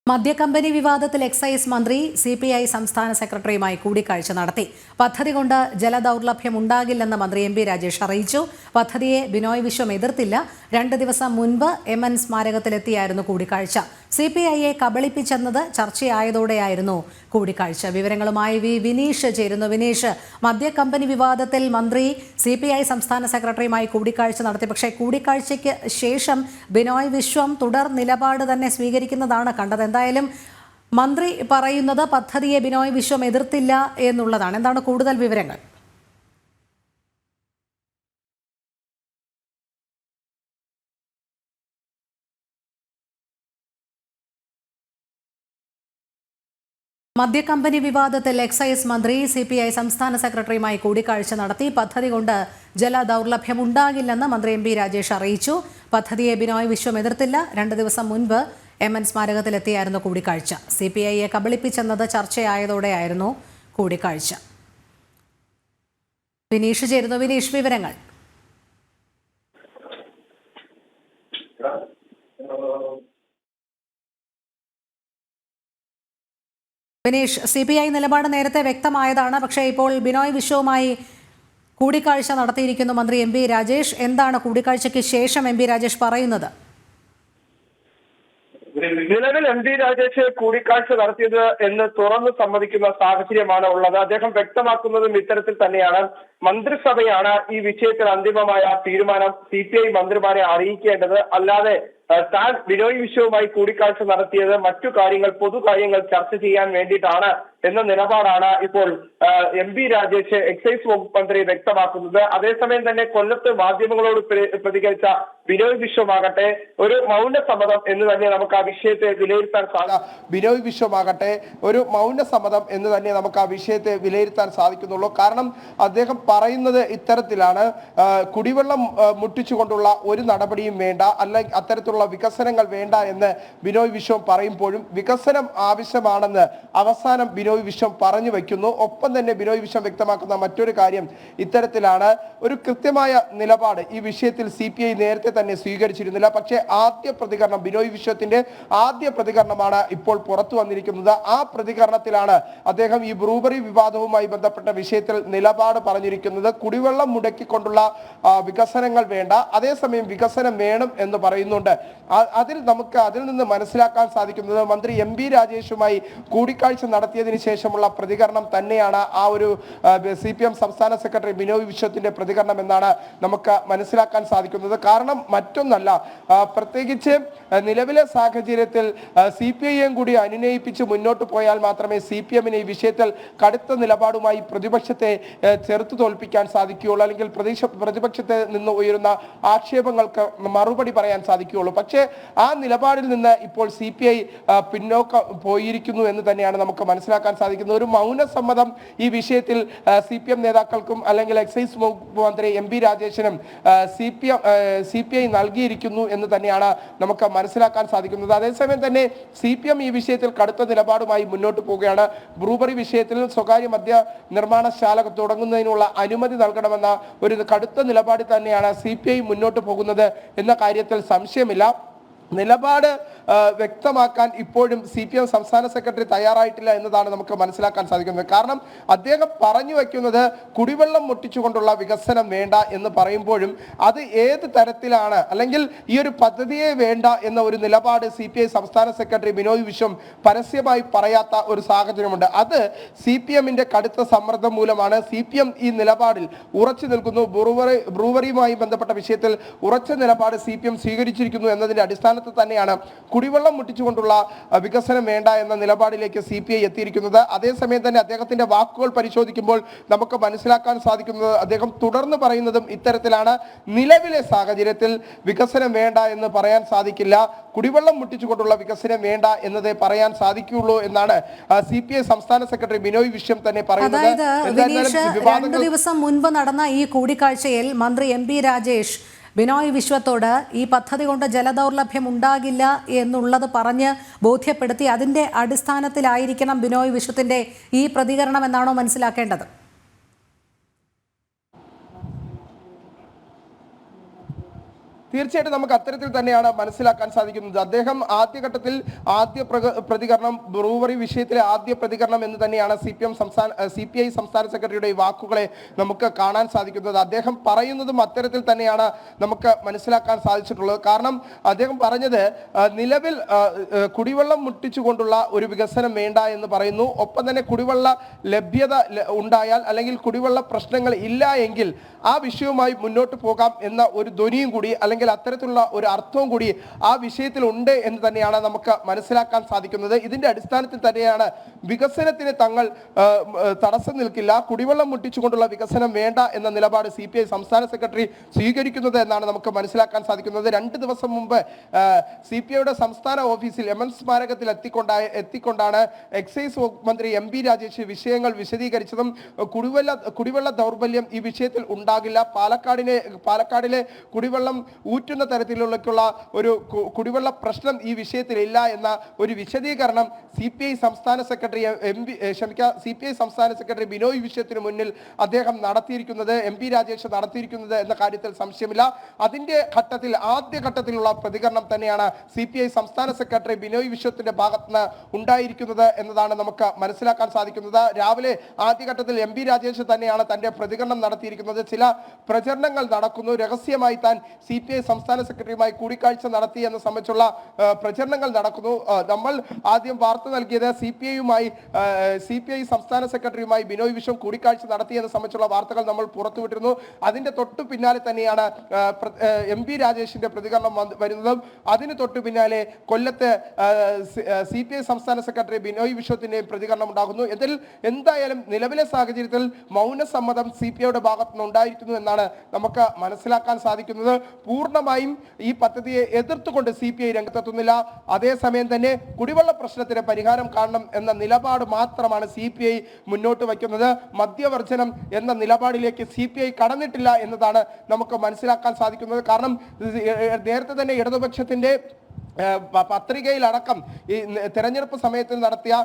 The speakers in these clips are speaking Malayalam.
മദ്യക്കമ്പനി വിവാദത്തിൽ എക്സൈസ് മന്ത്രി സിപിഐ സംസ്ഥാന സെക്രട്ടറിയുമായി കൂടിക്കാഴ്ച നടത്തി. പദ്ധതി കൊണ്ട് ജലദൗർലഭ്യം ഉണ്ടാകില്ലെന്ന് മന്ത്രി എം പി രാജേഷ് അറിയിച്ചു. പദ്ധതിയെ ബിനോയ് വിശ്വം എതിർത്തില്ല. 2 ദിവസം മുൻപ് MN സ്മാരകത്തിലെത്തിയായിരുന്നു കൂടിക്കാഴ്ച. സിപിഐയെ കബളിപ്പിച്ചെന്നത് ചർച്ചയായതോടെയായിരുന്നു കൂടിക്കാഴ്ച. വിവരങ്ങളുമായി വിനീഷ് ചേരുന്നു. വിനീഷ്, മദ്യക്കമ്പനി വിവാദത്തിൽ മന്ത്രി സിപിഐ സംസ്ഥാന സെക്രട്ടറിയുമായി കൂടിക്കാഴ്ച നടത്തി. പക്ഷേ കൂടിക്കാഴ്ചയ്ക്ക് ശേഷം ബിനോയ് വിശ്വം തുടർ നിലപാട് തന്നെ സ്വീകരിക്കുന്നതാണ് കണ്ടത്. എന്തായാലും മന്ത്രി പറയുന്നത് പദ്ധതിയെ ബിനോയ് വിശ്വം എതിർത്തില്ല എന്നുള്ളതാണ്. എന്താണ് കൂടുതൽ വിവരങ്ങൾ? മദ്യക്കമ്പനി വിവാദത്തിൽ എക്സൈസ് മന്ത്രി സിപിഐ സംസ്ഥാന സെക്രട്ടറിയുമായി കൂടിക്കാഴ്ച നടത്തി. പദ്ധതി കൊണ്ട് ജലദൗർലഭ്യം ഉണ്ടാകില്ലെന്ന് മന്ത്രി എം പി രാജേഷ് അറിയിച്ചു. പദ്ധതിയെ ബിനോയ് വിശ്വം എതിർത്തില്ല. 2 ദിവസം മുൻപ് MN സ്മാരകത്തിലെത്തിയായിരുന്നു കൂടിക്കാഴ്ച. സിപിഐയെ കബളിപ്പിച്ചെന്നത് ചർച്ചയായതോടെയായിരുന്നു കൂടിക്കാഴ്ച. വിനീഷ് ചേരുന്നു. വിനീഷ്, വിവരങ്ങൾ. വിനീഷ്, സിപിഐ നിലപാട് നേരത്തെ വ്യക്തമായതാണ്. പക്ഷേ ഇപ്പോൾ ബിനോയ് വിശ്വവുമായി കൂടിക്കാഴ്ച നടത്തിയിരിക്കുന്നു മന്ത്രി എം പി രാജേഷ്. എന്താണ് കൂടിക്കാഴ്ചയ്ക്ക് ശേഷം എം പി രാജേഷ് പറയുന്നത്? നിലവിൽ എം പി രാജേഷ് കൂടിക്കാഴ്ച നടത്തിയത് എന്ന് തുറന്നു സമ്മതിക്കുന്ന സാഹചര്യമാണ് ഉള്ളത്. അദ്ദേഹം വ്യക്തമാക്കുന്നതും ഇത്തരത്തിൽ തന്നെയാണ്. മന്ത്രിസഭയാണ് ഈ വിഷയത്തിൽ അന്തിമമായ തീരുമാനം CPI മന്ത്രിമാരെ അറിയിക്കേണ്ടത്. അല്ലാതെ താൻ ബിനോയ് വിശ്വവുമായി കൂടിക്കാഴ്ച നടത്തിയത് മറ്റു കാര്യങ്ങൾ, പൊതുകാര്യങ്ങൾ ചർച്ച ചെയ്യാൻ വേണ്ടിയിട്ടാണ് എന്ന നിലപാടാണ് ഇപ്പോൾ എം പി രാജേഷ് എക്സൈസ് വകുപ്പ് മന്ത്രി വ്യക്തമാക്കുന്നത്. അതേസമയം തന്നെ കൊല്ലത്ത് മാധ്യമങ്ങളോട് പ്രതികരിച്ച ബിനോയ് വിശ്വമാകട്ടെ ഒരു മൗനസമ്മതം എന്ന് തന്നെ നമുക്ക് ആ വിഷയത്തെ വിലയിരുത്താൻ ബിനോയ് വിശ്വമാകട്ടെ ഒരു മൗനസമ്മതം എന്ന് തന്നെ നമുക്ക് ആ വിഷയത്തെ വിലയിരുത്താൻ സാധിക്കുന്നുള്ളൂ. കാരണം അദ്ദേഹം പറയുന്നത് ഇത്തരത്തിലാണ്: കുടിവെള്ളം മുട്ടിച്ചുകൊണ്ടുള്ള ഒരു നടപടിയും വേണ്ട, അല്ലെങ്കിൽ അത്തരത്തിലുള്ള വികസനങ്ങൾ വേണ്ട എന്ന് ബിനോയ് വിശ്വം പറയുമ്പോഴും വികസനം ആവശ്യമാണെന്ന് അവസാനം ബിനോയ് വിശ്വം പറഞ്ഞു വയ്ക്കുന്നു. ഒപ്പം തന്നെ ബിനോയ് വിശ്വം വ്യക്തമാക്കുന്ന മറ്റൊരു കാര്യം ഇത്തരത്തിലാണ്: ഒരു കൃത്യമായ നിലപാട് ഈ വിഷയത്തിൽ CPI നേരത്തെ തന്നെ സ്വീകരിച്ചിരുന്നില്ല. പക്ഷേ ആദ്യ പ്രതികരണം, ബിനോയ് വിശ്വത്തിന്റെ ആദ്യ പ്രതികരണമാണ് ഇപ്പോൾ പുറത്തു വന്നിരിക്കുന്നത്. ആ പ്രതികരണത്തിലാണ് അദ്ദേഹം ഈ ബ്രൂവറി വിവാദവുമായി ബന്ധപ്പെട്ട വിഷയത്തിൽ നിലപാട് പറഞ്ഞിരിക്കുന്നത്. കുടിവെള്ളം മുടക്കിക്കൊണ്ടുള്ള വികസനങ്ങൾ വേണ്ട, അതേസമയം വികസനം വേണം എന്ന് പറയുന്നുണ്ട്. അതിൽ നിന്ന് മനസ്സിലാക്കാൻ സാധിക്കുന്നത് മന്ത്രി എം പി രാജേഷുമായി കൂടിക്കാഴ്ച നടത്തിയതിനു ശേഷമുള്ള പ്രതികരണം തന്നെയാണ് ആ ഒരു CPM സംസ്ഥാന സെക്രട്ടറി ബിനോയ് വിശ്വത്തിന്റെ പ്രതികരണം എന്നാണ് നമുക്ക് മനസ്സിലാക്കാൻ സാധിക്കുന്നത്. കാരണം മറ്റൊന്നല്ല, പ്രത്യേകിച്ച് നിലവിലെ സാഹചര്യത്തിൽ CPIയെയും കൂടി അനുനയിപ്പിച്ച് മുന്നോട്ട് പോയാൽ മാത്രമേ CPMന് ഈ വിഷയത്തിൽ കടുത്ത നിലപാടുമായി പ്രതിപക്ഷത്തെ ചെറുത്തു തോൽപ്പിക്കാൻ സാധിക്കുകയുള്ളൂ, അല്ലെങ്കിൽ പ്രതിപക്ഷത്തെ നിന്ന് ഉയരുന്ന ആക്ഷേപങ്ങൾക്ക് മറുപടി പറയാൻ സാധിക്കുകയുള്ളൂ. പക്ഷേ ആ നിലപാടിൽ നിന്ന് ഇപ്പോൾ CPI പിന്നോക്കം പോയിരിക്കുന്നു എന്ന് തന്നെയാണ് നമുക്ക് മനസ്സിലാക്കാൻ സാധിക്കുന്നത്. ഒരു മൗനസമ്മതം ഈ വിഷയത്തിൽ CPM നേതാക്കൾക്കും അല്ലെങ്കിൽ എക്സൈസ് വകുപ്പ് മന്ത്രി എം പി രാജേഷിനും CPI നൽകിയിരിക്കുന്നു എന്ന് തന്നെയാണ് നമുക്ക് മനസ്സിലാക്കാൻ സാധിക്കുന്നത്. അതേസമയം തന്നെ CPM ഈ വിഷയത്തിൽ കടുത്ത നിലപാടുമായി മുന്നോട്ട് പോവുകയാണ്. ബ്രൂവറി വിഷയത്തിൽ സ്വകാര്യ മദ്യ നിർമ്മാണശാല തുടങ്ങുന്നതിനുള്ള അനുമതി നൽകണമെന്ന ഒരു കടുത്ത നിലപാടിൽ തന്നെയാണ് CPI മുന്നോട്ട് പോകുന്നത് എന്ന കാര്യത്തിൽ സംശയമില്ല. നിലപാട് വ്യക്തമാക്കാൻ ഇപ്പോഴും CPM സംസ്ഥാന സെക്രട്ടറി തയ്യാറായിട്ടില്ല എന്നതാണ് നമുക്ക് മനസ്സിലാക്കാൻ സാധിക്കുന്നത്. കാരണം അദ്ദേഹം പറഞ്ഞു വയ്ക്കുന്നത് കുടിവെള്ളം മുട്ടിച്ചുകൊണ്ടുള്ള വികസനം വേണ്ട എന്ന് പറയുമ്പോഴും അത് ഏത് തരത്തിലാണ്, അല്ലെങ്കിൽ ഈ ഒരു പദ്ധതിയെ വേണ്ട എന്ന ഒരു നിലപാട് CPI സംസ്ഥാന സെക്രട്ടറി ബിനോയ് വിശ്വം പരസ്യമായി പറയാത്ത ഒരു സാഹചര്യമുണ്ട്. അത് CPMന്റെ കടുത്ത സമ്മർദ്ദം മൂലമാണ്. CPM ഈ നിലപാടിൽ ഉറച്ചു നിൽക്കുന്നു. ബ്രൂവറിയുമായി ബന്ധപ്പെട്ട വിഷയത്തിൽ ഉറച്ച നിലപാട് CPM സ്വീകരിച്ചിരിക്കുന്നു എന്നതിന്റെ അടിസ്ഥാനത്തിൽ തന്നെയാണ് കുടിവെള്ളം മുട്ടിച്ചുകൊണ്ടുള്ള വികസനം വേണ്ട എന്ന നിലപാടിലേക്ക് CPI എത്തിയിരിക്കുന്നത്. അതേസമയം തന്നെ അദ്ദേഹത്തിന്റെ വാക്കുകൾ പരിശോധിക്കുമ്പോൾ നമുക്ക് മനസ്സിലാക്കാൻ സാധിക്കുന്നത് അദ്ദേഹം തുടർന്ന് പറയുന്നതും ഇത്തരത്തിലാണ്: നിലവിലെ സാഹചര്യത്തിൽ വികസനം വേണ്ട എന്ന് പറയാൻ സാധിക്കില്ല, കുടിവെള്ളം മുട്ടിച്ചുകൊണ്ടുള്ള വികസനം വേണ്ട എന്നതേ പറയാൻ സാധിക്കുകയുള്ളൂ എന്നാണ് CPI സംസ്ഥാന സെക്രട്ടറി ബിനോയ് വിശ്വം തന്നെ പറയുന്നത്. 2 ദിവസം മുൻപ് നടന്ന ഈ കൂടിക്കാഴ്ചയിൽ മന്ത്രി എം പി രാജേഷ് ബിനോയ് വിശ്വത്തോട് ഈ പദ്ധതി കൊണ്ട് ജലദൗർലഭ്യം ഉണ്ടാകില്ല എന്നുള്ളത് പറഞ്ഞ് ബോധ്യപ്പെടുത്തി. അതിൻ്റെ അടിസ്ഥാനത്തിലായിരിക്കണം ബിനോയ് വിശ്വത്തിൻ്റെ ഈ പ്രതികരണം എന്നാണോ മനസ്സിലാക്കേണ്ടത്? തീർച്ചയായിട്ടും നമുക്ക് അത്തരത്തിൽ തന്നെയാണ് മനസ്സിലാക്കാൻ സാധിക്കുന്നത്. അദ്ദേഹം ആദ്യഘട്ടത്തിൽ പ്രതികരണം ബ്രൂവറി വിഷയത്തിലെ ആദ്യ പ്രതികരണം എന്ന് തന്നെയാണ് CPI സംസ്ഥാന സെക്രട്ടറിയുടെ ഈ വാക്കുകളെ നമുക്ക് കാണാൻ സാധിക്കുന്നത്. അദ്ദേഹം പറയുന്നതും അത്തരത്തിൽ തന്നെയാണ് നമുക്ക് മനസ്സിലാക്കാൻ സാധിച്ചിട്ടുള്ളത്. കാരണം അദ്ദേഹം പറഞ്ഞത് നിലവിൽ കുടിവെള്ളം മുട്ടിച്ചുകൊണ്ടുള്ള ഒരു വികസനം വേണ്ട എന്ന് പറയുന്നു. ഒപ്പം തന്നെ കുടിവെള്ള ലഭ്യത ഉണ്ടായാൽ അല്ലെങ്കിൽ കുടിവെള്ള പ്രശ്നങ്ങൾ ഇല്ല എങ്കിൽ ആ വിഷയവുമായി മുന്നോട്ട് പോകാം എന്ന ഒരു ധ്വനിയും കൂടി അല്ലെങ്കിൽ അത്തരത്തിലുള്ള ഒരു അർത്ഥവും കൂടി ആ വിഷയത്തിൽ ഉണ്ട് എന്ന് തന്നെയാണ് നമുക്ക് മനസ്സിലാക്കാൻ സാധിക്കുന്നത്. ഇതിന്റെ അടിസ്ഥാനത്തിൽ തന്നെയാണ് വികസനത്തിന് തങ്ങൾ തടസ്സം നിൽക്കില്ല, കുടിവെള്ളം മുട്ടിച്ചുകൊണ്ടുള്ള വികസനം വേണ്ട എന്ന നിലപാട് CPI സംസ്ഥാന സെക്രട്ടറി സ്വീകരിക്കുന്നത് എന്നാണ് നമുക്ക് മനസ്സിലാക്കാൻ സാധിക്കുന്നത്. 2 ദിവസം മുമ്പ് CPIയുടെ സംസ്ഥാന ഓഫീസിൽ MN സ്മാരകത്തിൽ എത്തിക്കൊണ്ടാണ് എക്സൈസ് മന്ത്രി MP രാജേഷ് വിഷയങ്ങൾ വിശദീകരിച്ചതും കുടിവെള്ള ദൗർബല്യം ഈ വിഷയത്തിൽ ഉണ്ടാകില്ല, പാലക്കാടിലെ കുടിവെള്ളം ഊറ്റുന്ന തരത്തിലുള്ള ഒരു കുടിവെള്ള പ്രശ്നം ഈ വിഷയത്തിലില്ല എന്ന ഒരു വിശദീകരണം CPI സംസ്ഥാന സെക്രട്ടറി ബിനോയ് വിശ്വത്തിന് മുന്നിൽ അദ്ദേഹം നടത്തിയിരിക്കുന്നത്, MP രാജേഷ് നടത്തിയിരിക്കുന്നത് എന്ന കാര്യത്തിൽ സംശയമില്ല. അതിന്റെ ആദ്യഘട്ടത്തിലുള്ള പ്രതികരണം തന്നെയാണ് CPI സംസ്ഥാന സെക്രട്ടറി ബിനോയ് വിശ്വത്തിന്റെ ഭാഗത്തുനിന്ന് ഉണ്ടായിരിക്കുന്നത് എന്നതാണ് നമുക്ക് മനസ്സിലാക്കാൻ സാധിക്കുന്നത്. രാവിലെ ആദ്യഘട്ടത്തിൽ MP രാജേഷ് തന്നെയാണ് തന്റെ പ്രതികരണം നടത്തിയിരിക്കുന്നത്. ചില പ്രചരണങ്ങൾ നടക്കുന്നു, രഹസ്യമായി താൻ CPI സംസ്ഥാന സെക്രട്ടറിയുമായി കൂടിക്കാഴ്ച നടത്തി എന്ന സംബന്ധിച്ചുള്ള പ്രചരണങ്ങൾ നടക്കുന്നു. നമ്മൾ ആദ്യം വാർത്ത നൽകിയത് CPI സംസ്ഥാന സെക്രട്ടറിയുമായി ബിനോയ് വിശ്വം കൂടിക്കാഴ്ച നടത്തിയെന്ന് സംബന്ധിച്ചുള്ള വാർത്തകൾ നമ്മൾ പുറത്തുവിട്ടിരുന്നു. അതിന്റെ തൊട്ടു പിന്നാലെ തന്നെയാണ് MP രാജേഷിന്റെ പ്രതികരണം വരുന്നതും അതിന് തൊട്ടു പിന്നാലെ കൊല്ലത്ത് CPI സംസ്ഥാന സെക്രട്ടറി ബിനോയ് വിശ്വത്തിന്റെ പ്രതികരണം ഉണ്ടാകുന്നു. എന്തായാലും നിലവിലെ സാഹചര്യത്തിൽ മൗനസമ്മതം CPIയുടെ ഭാഗത്തുനിന്ന് ഉണ്ടായിരിക്കുന്നു എന്നാണ് നമുക്ക് മനസ്സിലാക്കാൻ സാധിക്കുന്നത്. പൂർണ്ണമായും ഈ പദ്ധതിയെ എതിർത്തുകൊണ്ട് CPI രംഗത്തെത്തുന്നില്ല. അതേസമയം തന്നെ കുടിവെള്ള പ്രശ്നത്തിന് പരിഹാരം കാണണം എന്ന നിലപാട് മാത്രമാണ് CPI മുന്നോട്ട് വയ്ക്കുന്നത്. മദ്യവർജനം എന്ന നിലപാടിലേക്ക് CPI കടന്നിട്ടില്ല എന്നതാണ് നമുക്ക് മനസ്സിലാക്കാൻ സാധിക്കുന്നത്. കാരണം നേരത്തെ തന്നെ ഇടതുപക്ഷത്തിന്റെ പത്രികയിലടക്കം ഈ തെരഞ്ഞെടുപ്പ് സമയത്ത് നടത്തിയ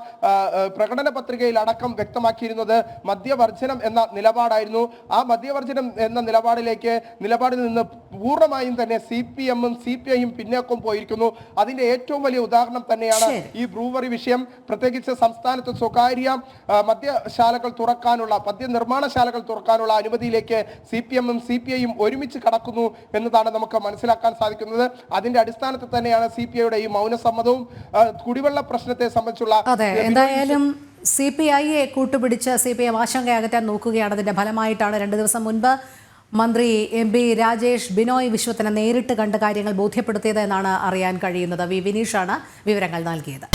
പ്രകടന പത്രികയിലടക്കം വ്യക്തമാക്കിയിരുന്നത് മദ്യവർജനം എന്ന നിലപാടായിരുന്നു. ആ മദ്യവർജനം എന്ന നിലപാടിൽ നിന്ന് പൂർണ്ണമായും തന്നെ CPM-ഉം CPI-യും പിന്നോക്കം പോയിരിക്കുന്നു. അതിന്റെ ഏറ്റവും വലിയ ഉദാഹരണം തന്നെയാണ് ഈ ബ്രൂവറി വിഷയം. പ്രത്യേകിച്ച് സംസ്ഥാനത്ത് സ്വകാര്യ മദ്യനിർമ്മാണശാലകൾ തുറക്കാനുള്ള അനുമതിയിലേക്ക് CPM-ഉം CPI-യും ഒരുമിച്ച് കടക്കുന്നു എന്നതാണ് നമുക്ക് മനസ്സിലാക്കാൻ സാധിക്കുന്നത്. അതിന്റെ അടിസ്ഥാനത്തിൽ തന്നെയാണ് CPIയുടെ ഈ മൗനസമ്മതവും കുടിവെള്ള പ്രശ്നത്തെ സംബന്ധിച്ചുള്ള എന്തായാലും CPI-യെ കൂട്ടുപിടിച്ച് CPI ആശങ്ക അകറ്റാൻ നോക്കുകയാണ്. അതിന്റെ ഫലമായിട്ടാണ് 2 ദിവസം മുൻപ് മന്ത്രി MP രാജേഷ് ബിനോയ് വിശ്വത്തിനെ നേരിട്ട് കണ്ട് കാര്യങ്ങൾ ബോധ്യപ്പെടുത്തിയത് എന്നാണ് അറിയാൻ കഴിയുന്നത്. വിനീഷാണ് വിവരങ്ങൾ നൽകിയത്.